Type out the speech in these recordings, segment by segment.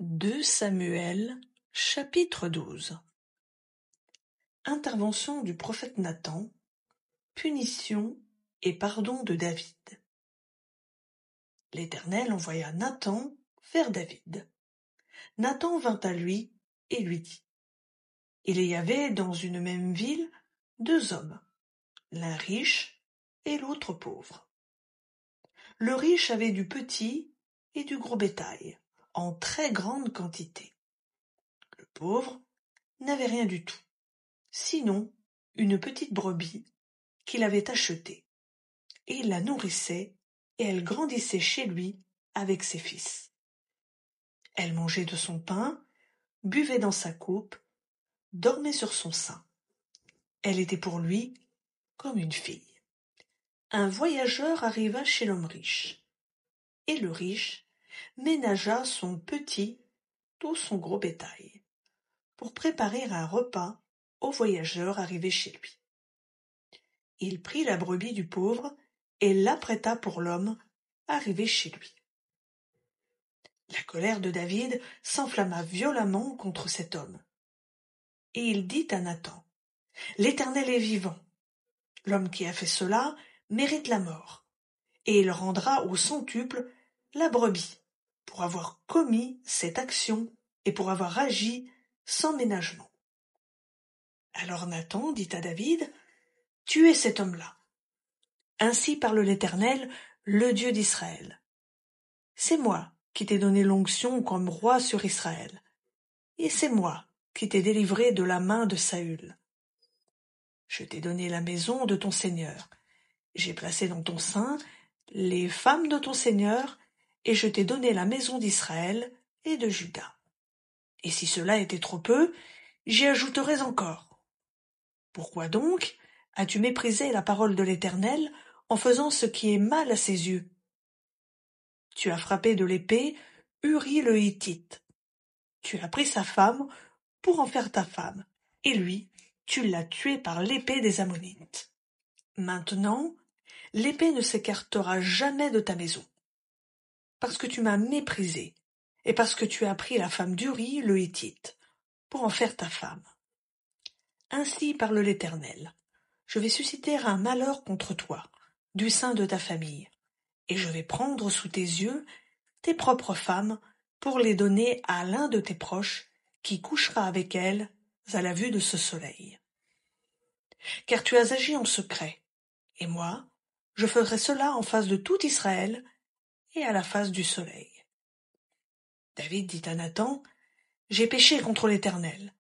2 Samuel, chapitre 12. Intervention du prophète Nathan, punition et pardon de David. L'Éternel envoya Nathan vers David. Nathan vint à lui et lui dit : Il y avait dans une même ville 2 hommes, l'un riche et l'autre pauvre. Le riche avait du petit et du gros bétail, en très grande quantité. Le pauvre n'avait rien du tout, sinon une petite brebis qu'il avait achetée, et il la nourrissait, et elle grandissait chez lui avec ses fils. Elle mangeait de son pain, buvait dans sa coupe, dormait sur son sein. Elle était pour lui comme une fille. Un voyageur arriva chez l'homme riche, et le riche ménagea son petit ou son gros bétail, pour préparer un repas au voyageur arrivé chez lui. Il prit la brebis du pauvre et l'apprêta pour l'homme arrivé chez lui. La colère de David s'enflamma violemment contre cet homme. Et il dit à Nathan : L'Éternel est vivant. L'homme qui a fait cela mérite la mort, et il rendra au centuple la brebis, pour avoir commis cette action et pour avoir agi sans ménagement. Alors Nathan dit à David : Tuez cet homme-là. Ainsi parle l'Éternel, le Dieu d'Israël. C'est moi qui t'ai donné l'onction comme roi sur Israël, et c'est moi qui t'ai délivré de la main de Saül. Je t'ai donné la maison de ton Seigneur, j'ai placé dans ton sein les femmes de ton Seigneur, et je t'ai donné la maison d'Israël et de Juda. Et si cela était trop peu, j'y ajouterais encore. Pourquoi donc as-tu méprisé la parole de l'Éternel en faisant ce qui est mal à ses yeux ? Tu as frappé de l'épée Uri le Hittite. Tu as pris sa femme pour en faire ta femme, et lui, tu l'as tué par l'épée des Ammonites. Maintenant, l'épée ne s'écartera jamais de ta maison, parce que tu m'as méprisé, et parce que tu as pris la femme d'Uri le Hittite, pour en faire ta femme. Ainsi parle l'Éternel, je vais susciter un malheur contre toi, du sein de ta famille, et je vais prendre sous tes yeux tes propres femmes, pour les donner à l'un de tes proches, qui couchera avec elles à la vue de ce soleil. Car tu as agi en secret, et moi, je ferai cela en face de tout Israël et à la face du soleil. David dit à Nathan : J'ai péché contre l'Éternel.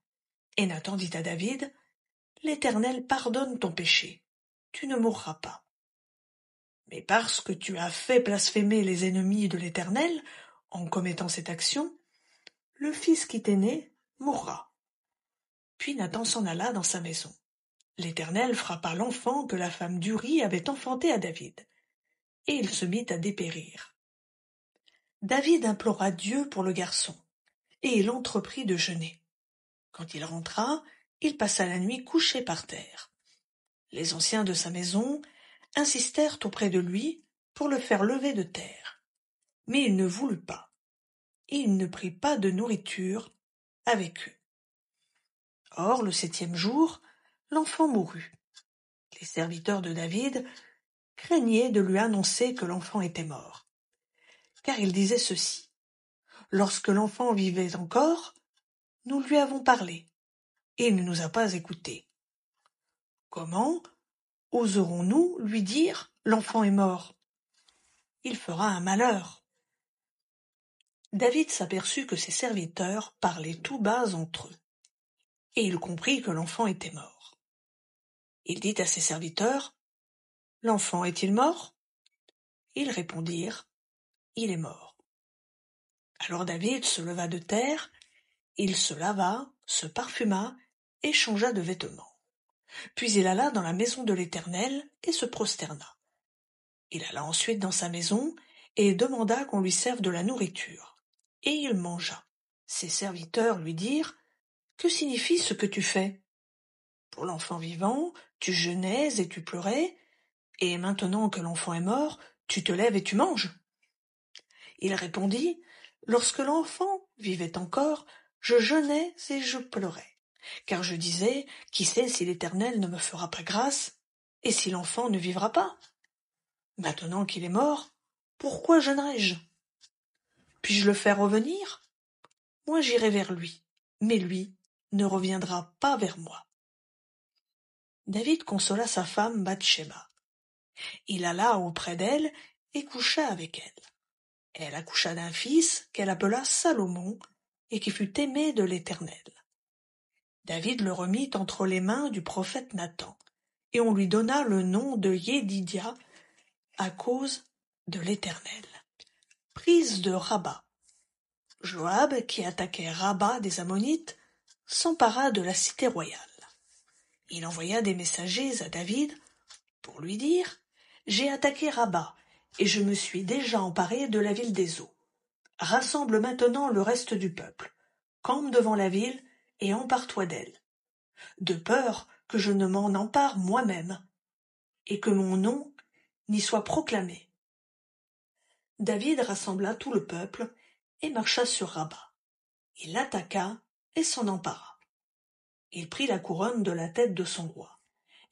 Et Nathan dit à David : L'Éternel pardonne ton péché, tu ne mourras pas. Mais parce que tu as fait blasphémer les ennemis de l'Éternel en commettant cette action, le fils qui t'est né mourra. Puis Nathan s'en alla dans sa maison. L'Éternel frappa l'enfant que la femme d'Uri avait enfanté à David, et il se mit à dépérir. David implora Dieu pour le garçon, et il entreprit de jeûner. Quand il rentra, il passa la nuit couché par terre. Les anciens de sa maison insistèrent auprès de lui pour le faire lever de terre, mais il ne voulut pas, et il ne prit pas de nourriture avec eux. Or, le 7e jour, l'enfant mourut. Les serviteurs de David craignaient de lui annoncer que l'enfant était mort, car ils disaient ceci : Lorsque l'enfant vivait encore, nous lui avons parlé, et il ne nous a pas écoutés. Comment oserons-nous lui dire : L'enfant est mort ? Il fera un malheur. David s'aperçut que ses serviteurs parlaient tout bas entre eux, et il comprit que l'enfant était mort. Il dit à ses serviteurs : L'enfant est-il mort ? Ils répondirent : Il est mort. Alors David se leva de terre, il se lava, se parfuma et changea de vêtements. Puis il alla dans la maison de l'Éternel et se prosterna. Il alla ensuite dans sa maison et demanda qu'on lui serve de la nourriture. Et il mangea. Ses serviteurs lui dirent : Que signifie ce que tu fais ? Pour l'enfant vivant, tu jeûnais et tu pleurais, et maintenant que l'enfant est mort, tu te lèves et tu manges. Il répondit : Lorsque l'enfant vivait encore, je jeûnais et je pleurais, car je disais, qui sait si l'Éternel ne me fera pas grâce, et si l'enfant ne vivra pas? Maintenant qu'il est mort, pourquoi jeûnerais-je? Puis-je le faire revenir? Moi j'irai vers lui, mais lui ne reviendra pas vers moi. David consola sa femme Bathsheba. Il alla auprès d'elle et coucha avec elle. Elle accoucha d'un fils qu'elle appela Salomon et qui fut aimé de l'Éternel. David le remit entre les mains du prophète Nathan, et on lui donna le nom de Yédidia à cause de l'Éternel. Prise de Rabba. Joab, qui attaquait Rabba des Ammonites, s'empara de la cité royale. Il envoya des messagers à David pour lui dire « J'ai attaqué Rabba, et je me suis déjà emparé de la ville des eaux. Rassemble maintenant le reste du peuple, campe devant la ville et empare-toi d'elle, de peur que je ne m'en empare moi-même, et que mon nom n'y soit proclamé. » David rassembla tout le peuple et marcha sur Rabba. Il l'attaqua et s'en empara. Il prit la couronne de la tête de son roi.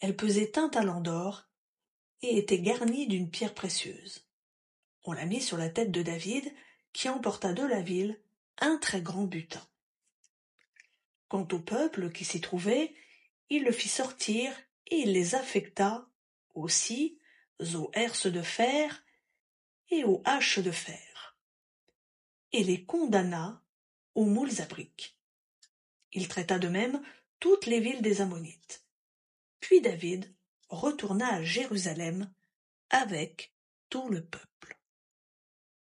Elle pesait 1 talent d'or et était garnie d'une pierre précieuse. On la mit sur la tête de David, qui emporta de la ville un très grand butin. Quant au peuple qui s'y trouvait, il le fit sortir et il les affecta aussi aux herses de fer et aux haches de fer, et les condamna aux moules à briques. Il traita de même toutes les villes des Ammonites. Puis David retourna à Jérusalem avec tout le peuple.